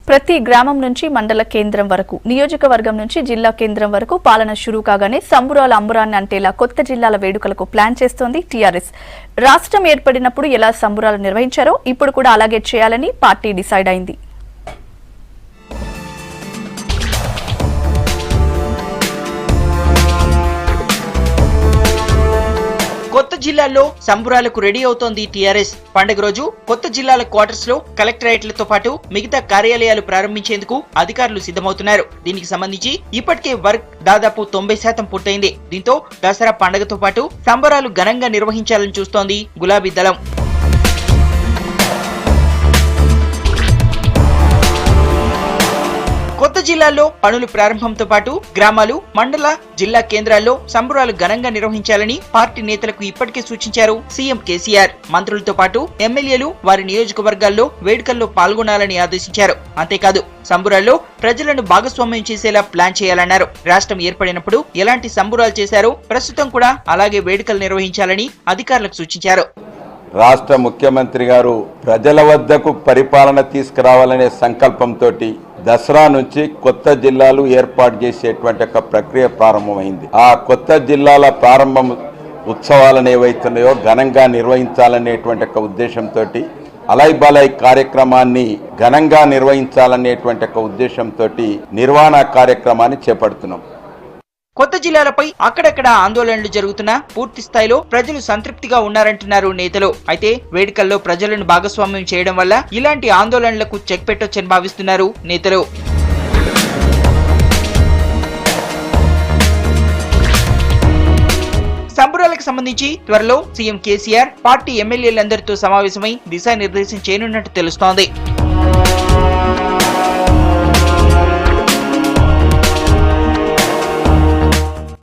ప్రతి గ్రామం నుంచి మండల కేంద్రం వరకు, నియోజకవర్గం నుంచి జిల్లా కేంద్రం వరకు పాలన షురూ కాగానే సంబురాల అంబురాన్ని అంటేలా కొత్త జిల్లాల వేడుకలకు ప్లాన్ చేస్తోంది టీఆర్ఎస్. రాష్ట్రం ఏర్పడినప్పుడు ఎలా సంబురాలు నిర్వహించారో ఇప్పుడు కూడా అలాగే చేయాలని పార్టీ డిసైడ్ అయింది. కొత్త జిల్లాల్లో సంబురాలకు రెడీ అవుతోంది టీఆర్ఎస్. పండుగ రోజు కొత్త జిల్లాల క్వార్టర్స్ లో కలెక్టరేట్లతో పాటు మిగతా కార్యాలయాలు ప్రారంభించేందుకు అధికారులు సిద్ధమవుతున్నారు. దీనికి సంబంధించి ఇప్పటికే వర్క్ దాదాపు 90% పూర్తయింది. దీంతో దసరా పండుగతో పాటు సంబరాలు ఘనంగా నిర్వహించాలని చూస్తోంది గులాబీ దళం. కొత్త జిల్లాల్లో పనులు ప్రారంభంతో పాటు గ్రామాలు, మండల, జిల్లా కేంద్రాల్లో సంబురాలు ఘనంగా నిర్వహించాలని పార్టీ నేతలకు ఇప్పటికే సూచించారు సీఎం కేసీఆర్. మంత్రులతో పాటు ఎమ్మెల్యేలు వారి నియోజకవర్గాల్లో వేడుకల్లో పాల్గొనాలని ఆదేశించారు. అంతేకాదు సంబురాల్లో ప్రజలను భాగస్వామ్యం చేసేలా ప్లాన్ చేయాలన్నారు. రాష్ట్రం ఏర్పడినప్పుడు ఎలాంటి సంబురాలు చేశారో ప్రస్తుతం కూడా అలాగే వేడుకలు నిర్వహించాలని అధికారులకు సూచించారు. రాష్ట్ర ముఖ్యమంత్రి గారు ప్రజల వద్దకు పరిపాలన తీసుకురావాలనే సంకల్పంతో దసరా నుంచి కొత్త జిల్లాలు ఏర్పాటు చేసేటువంటి ఒక ప్రక్రియ ప్రారంభమైంది. ఆ కొత్త జిల్లాల ప్రారంభం ఉత్సవాలను ఏవైతున్నాయో ఘనంగా నిర్వహించాలనేటువంటి ఒక ఉద్దేశంతో అలై బలై కార్యక్రమాన్ని ఘనంగా నిర్వహించాలనేటువంటి ఒక ఉద్దేశంతో నిర్వహణ కార్యక్రమాన్ని చేపడుతున్నాం. కొత్త జిల్లాలపై అక్కడక్కడ ఆందోళనలు జరుగుతున్నా పూర్తి స్థాయిలో ప్రజలు సంతృప్తిగా ఉన్నారంటున్నారు నేతలు. అయితే వేడుకల్లో ప్రజలను భాగస్వామ్యం చేయడం వల్ల ఇలాంటి ఆందోళనలకు చెక్ పెట్టొచ్చని భావిస్తున్నారు నేతలు. సంబురాలకు సంబంధించి త్వరలో సీఎం కేసీఆర్ పార్టీ ఎమ్మెల్యేలందరితో సమావేశమై దిశానిర్దేశం చేయనున్నట్టు తెలుస్తోంది.